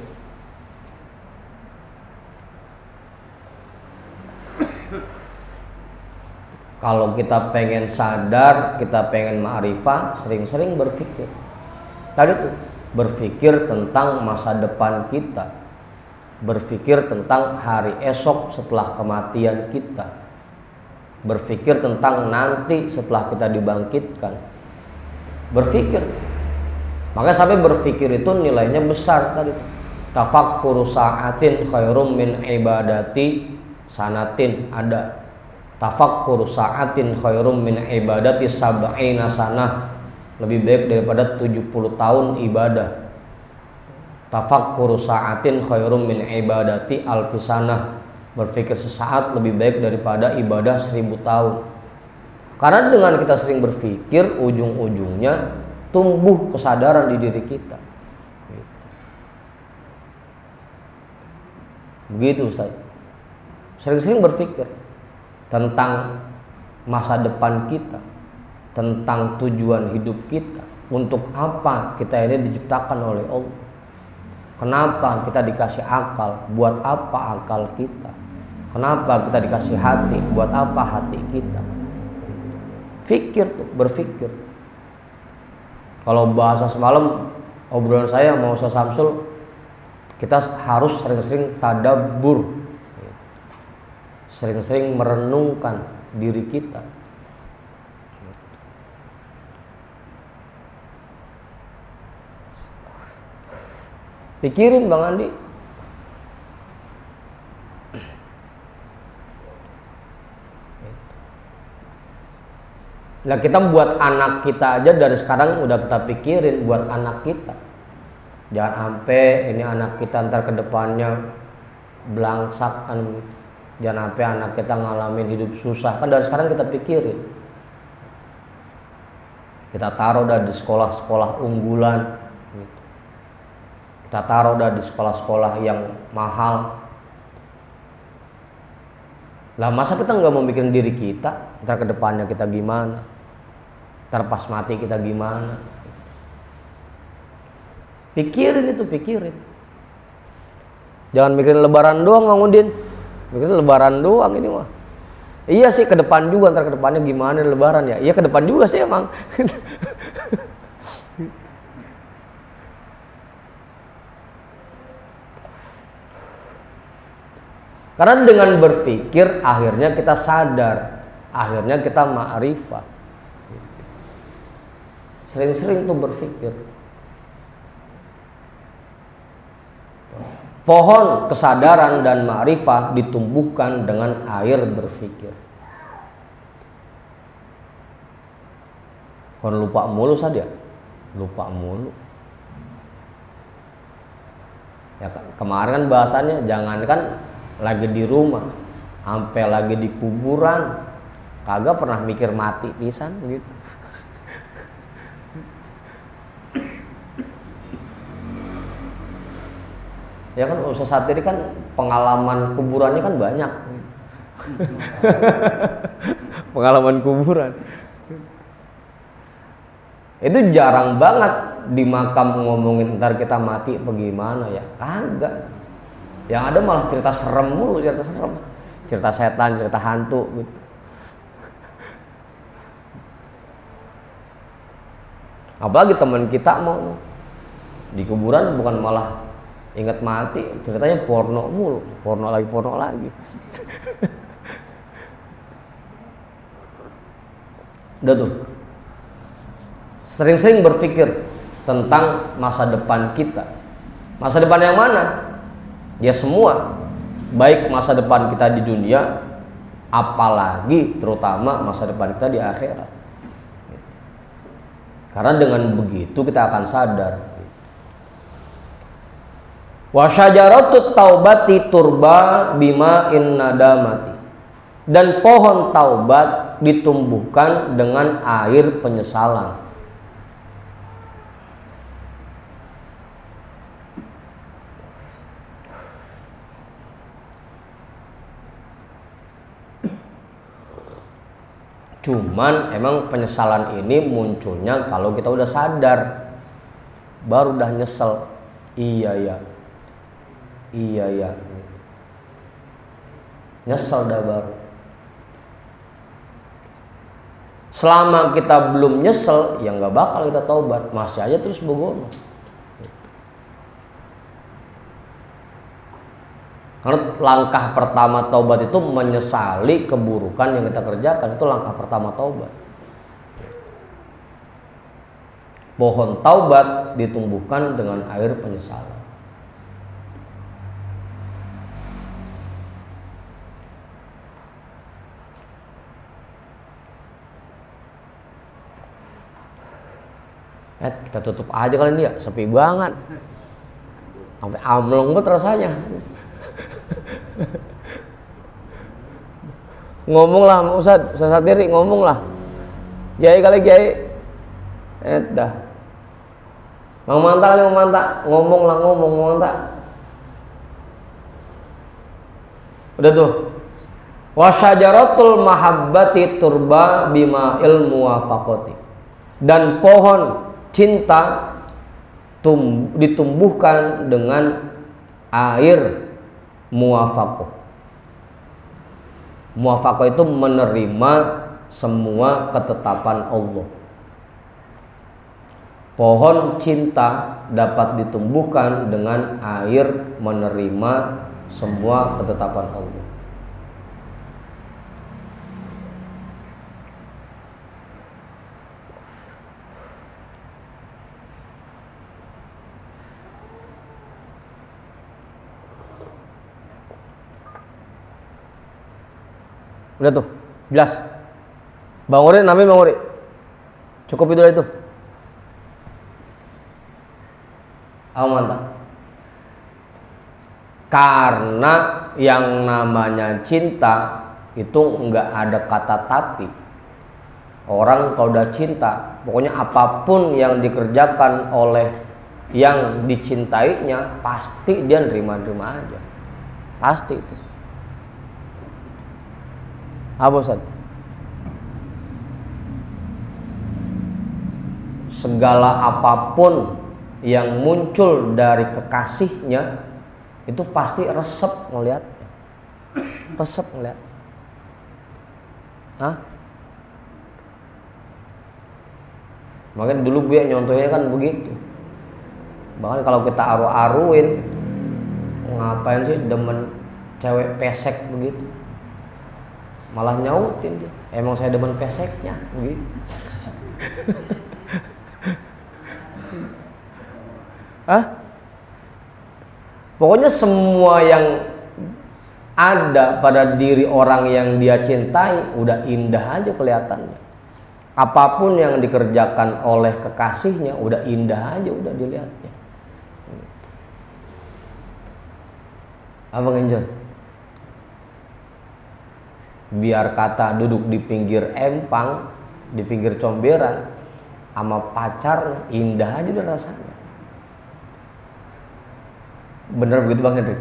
Kalau kita pengen sadar, kita pengen ma'rifah, sering-sering berpikir. Tadi tuh, berpikir tentang masa depan kita, berpikir tentang hari esok setelah kematian kita, berpikir tentang nanti setelah kita dibangkitkan. Berpikir. Makanya sampai berpikir itu nilainya besar tadi tuh. Tafakkuru sa'atin khairum min ibadati sanatin, ada. Tafakkuru sa'atin khairum min ibadati sab'ina sanah, lebih baik daripada 70 tahun ibadah. Tafakkuru sa'atin khairum min ibadati alfisanah, berpikir sesaat lebih baik daripada ibadah 1000 tahun. Karena dengan kita sering berpikir, ujung-ujungnya tumbuh kesadaran di diri kita. Begitu Ustaz. Sering-sering berpikir tentang masa depan kita, tentang tujuan hidup kita, untuk apa kita ini diciptakan oleh Allah, kenapa kita dikasih akal, buat apa akal kita, kenapa kita dikasih hati, buat apa hati kita. Fikir tuh, berpikir. Kalau bahasa semalam obrolan saya sama Ustaz Samsul, kita harus sering-sering tadabbur, sering-sering merenungkan diri kita. Pikirin Bang Andi. Nah, kita buat anak kita aja dari sekarang udah kita pikirin buat anak kita. Jangan sampai ini anak kita ntar ke depannya belangsak kan. Jangan sampai anak kita ngalamin hidup susah, kan dari sekarang kita pikirin. Kita taruh dah di sekolah-sekolah unggulan, kita taruh dah di sekolah-sekolah yang mahal. Lah masa kita nggak mau mikirin diri kita, ntar ke depannya kita gimana, ntar pas mati kita gimana. Pikirin itu, pikirin. Jangan mikirin lebaran doang Bang Udin. Begitu lebaran doang ini mah. Iya sih, ke depan juga, ntar ke depannya gimana lebaran ya. Iya ke depan juga sih emang. Karena dengan berpikir akhirnya kita sadar, akhirnya kita ma'rifah. Sering-sering tuh berpikir. Pohon kesadaran dan ma'rifah ditumbuhkan dengan air berpikir. Kon lupa mulu saja, lupa mulu. Ya kemarin kan bahasannya, jangankan lagi di rumah, sampai lagi di kuburan, kagak pernah mikir mati pisan gitu. Ya kan Ustaz Satiri kan pengalaman kuburannya kan banyak. Pengalaman kuburan. Itu jarang banget di makam ngomongin ntar kita mati bagaimana ya. Kagak. Yang ada malah cerita serem mulu, cerita serem. Cerita setan, cerita hantu gitu. Apalagi teman kita mau di kuburan bukan malah ingat mati, ceritanya porno mulu, porno lagi. Udah tuh, sering-sering berpikir tentang masa depan kita. Masa depan yang mana? Ya semua, baik masa depan kita di dunia, apalagi terutama masa depan kita di akhirat. Karena dengan begitu kita akan sadar. Wa syajaratut taubati turba bima in nadamati. Dan pohon taubat ditumbuhkan dengan air penyesalan. Cuman emang penyesalan ini munculnya kalau kita udah sadar, baru udah nyesel. Iya ya, nyesel dah baru. Selama kita belum nyesel, ya nggak bakal kita taubat, masih aja terus begono. Karena langkah pertama taubat itu menyesali keburukan yang kita kerjakan, itu langkah pertama taubat. Pohon taubat ditumbuhkan dengan air penyesalan. Kita tutup aja kali ini ya, sepi banget. Sampai amlong banget rasanya. Ngomong lah Ustaz diri ngomong lah. Kiai kali Kiai. Dah. Mang Manta kali Mang Manta, ngomong Manta. Udah tuh. Wasyajaratul mahabbati turba bima ilmu wafaqati. Dan pohon cinta ditumbuhkan dengan air muwafaqah. Muwafaqah itu menerima semua ketetapan Allah. Pohon cinta dapat ditumbuhkan dengan air menerima semua ketetapan Allah. Udah tuh, jelas. Bang Uri, namanya Bang Uri. Cukup itu aja tuh. Mantap. Karena yang namanya cinta itu enggak ada kata tapi. Orang kalau udah cinta, pokoknya apapun yang dikerjakan oleh yang dicintainya, pasti dia nerima-nerima aja. Pasti itu. Apa Ustaz? Segala apapun yang muncul dari kekasihnya itu pasti resep ngeliatnya. Resep ngeliat. Makanya dulu gue nyontohnya kan begitu. Bahkan kalau kita aru-aruin, ngapain sih demen cewek pesek begitu? Malah nyautin dia, emang saya demen peseknya begitu. Pokoknya semua yang ada pada diri orang yang dia cintai udah indah aja kelihatannya. Apapun yang dikerjakan oleh kekasihnya udah indah aja, udah dilihatnya. Abang Enjon, biar kata duduk di pinggir empang, di pinggir comberan sama pacar, indah aja udah rasanya. Bener begitu Bang Hendrik?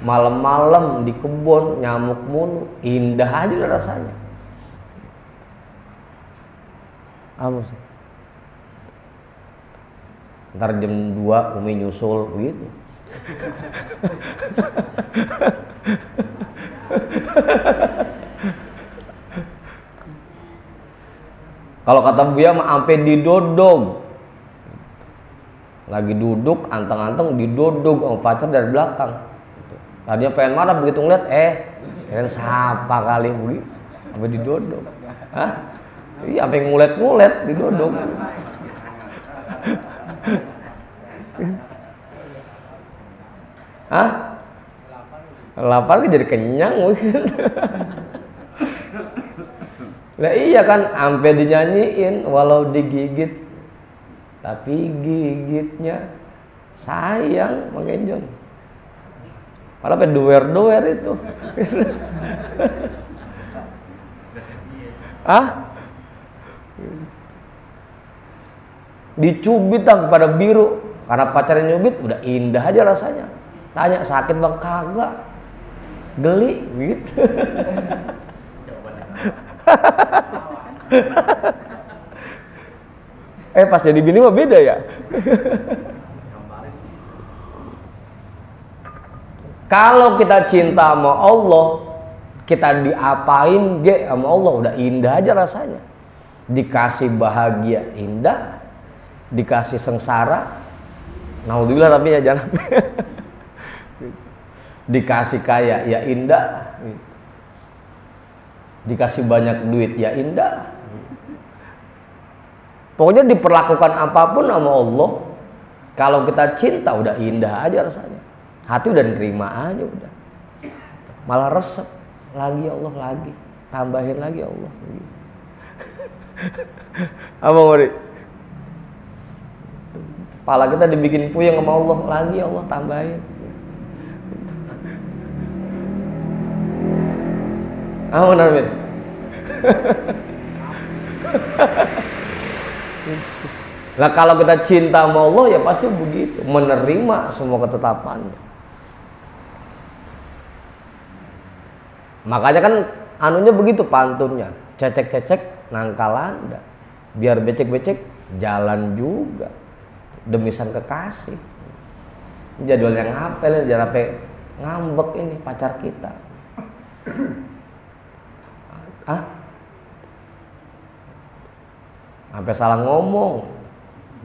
Malam-malam di kebun nyamuk mulu, indah aja udah rasanya. Apa sih? Ntar jam 2 Umi nyusul begitu. Kalau kata Buya mah ampe didodog. Lagi duduk anteng-anteng didodog sama pacar dari belakang. Tadinya pengen marah begitu ngeliat, keren siapa kali begitu, sampai didodog. Iya, sampai ngulet-ngulet didodog. Lapar jadi kenyang. Lah iya kan, sampai dinyanyiin walau digigit tapi gigitnya sayang Mang Enjon. Malah pengen doer-doer itu. Ah, dicubit kepada biru karena pacarnya nyubit, udah indah aja rasanya. Tanya sakit bang, kagak, geli gitu. Pas jadi bini mah beda ya. Kalau kita cinta sama Allah, kita diapain ge sama Allah udah indah aja rasanya. Dikasih bahagia indah, dikasih sengsara, naudzubillah, tapi ya jangan. Dikasih kaya ya indah, dikasih banyak duit ya indah. Pokoknya diperlakukan apapun sama Allah, kalau kita cinta udah indah aja rasanya. Hati udah nerima aja udah. Malah resep lagi ya Allah, lagi tambahin lagi ya Allah. Apa Mori? Pala kita dibikin puyeng sama Allah, lagi ya Allah tambahin. Apa benar Min? Nah kalau kita cinta sama Allah ya pasti begitu, menerima semua ketetapannya. Makanya kan anunya begitu pantunnya, cecek-cecek nangkal Anda, biar becek-becek jalan juga demi sang kekasih. Jadwal yang ngapel, jangan sampai ngambek ini pacar kita. Sampai salah ngomong,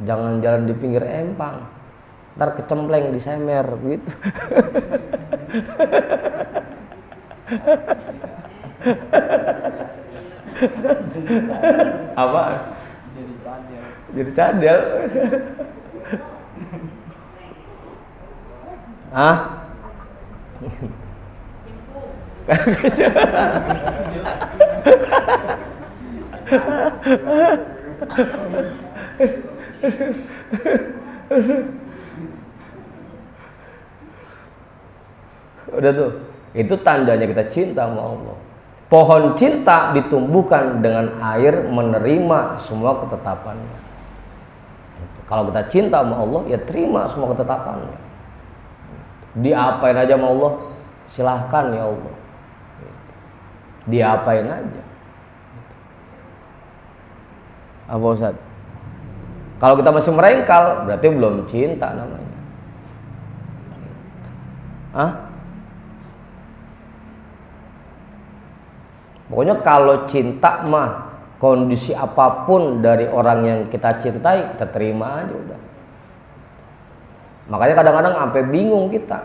jangan jalan di pinggir empang, ntar kecempleng di semer gitu. Apa? Jadi cadel. Udah tuh, itu tandanya kita cinta sama Allah. Pohon cinta ditumbuhkan dengan air, menerima semua ketetapannya. Kalau kita cinta sama Allah, ya terima semua ketetapannya. Diapain aja sama Allah, silahkan ya Allah. Diapain aja. Apa Ustaz? Kalau kita masih merengkal, berarti belum cinta namanya. Pokoknya kalau cinta mah kondisi apapun dari orang yang kita cintai, kita terima aja udah. Makanya kadang-kadang sampai bingung kita,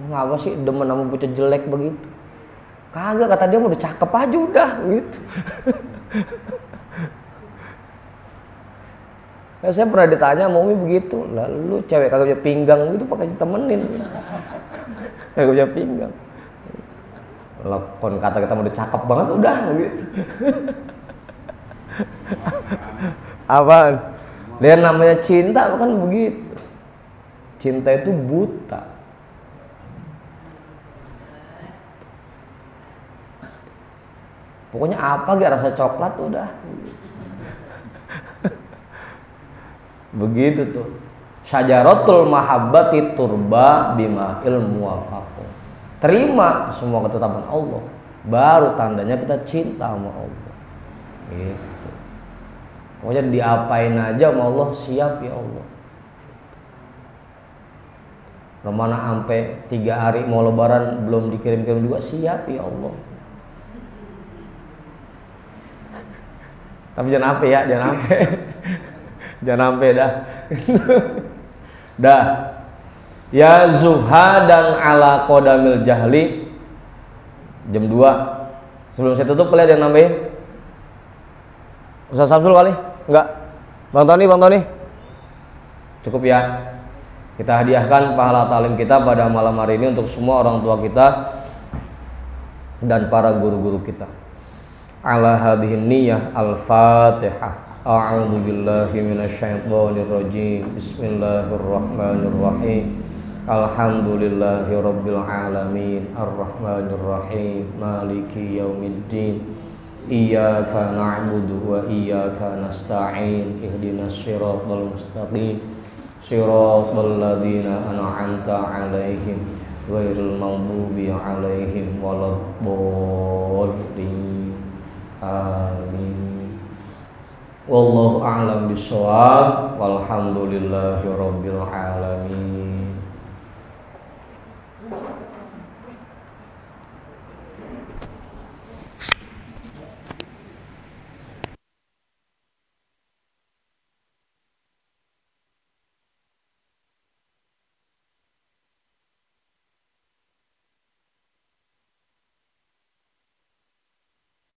ngapa sih demen sama bocah jelek begitu? Kagak, kata dia udah cakep aja udah gitu. Ya, saya pernah ditanya sama Umi begitu, lalu cewek kagak punya pinggang gitu pakai temenin, kagak punya pinggang. Lekon kata kita udah cakep banget udah gitu. Apaan? Dia namanya cinta kan begitu. Cinta itu buta. Pokoknya apa gak rasa coklat udah. Begitu tuh. Syajaratul mahabbati turba bima ilmu wafaqo. Terima semua ketetapan Allah, baru tandanya kita cinta sama Allah. Gitu. Pokoknya diapain aja sama Allah, siap ya Allah. Romana sampai 3 hari mau lebaran belum dikirim-kirim juga, siap ya Allah. Tapi jangan sampai ya, jangan sampai. Jangan sampai dah. Dah. Ya zuhadan ala qadamil jahli. Jam 2. Sebelum saya tutup boleh ada yang nambahin? Ustaz Samsul kali? Enggak? Bang Tony? Cukup ya. Kita hadiahkan pahala talim kita pada malam hari ini untuk semua orang tua kita dan para guru-guru kita. Ala hadhihi niyyah al-Fatihah. A'udzu billahi minasyaitonir rajim. Bismillahirrahmanirrahim. Alhamdulillahi rabbil alamin. Arrahmanir rahim. Maliki yaumiddin. Iyyaka na'budu wa iyyaka nasta'in ihdinas siratal mustaqim siratal ladzina an'amta 'alaihim ghairil maghdubi 'alaihim waladdallin. Amin. Wallahu a'lam bishawab. Walhamdulillahi rabbil alamin.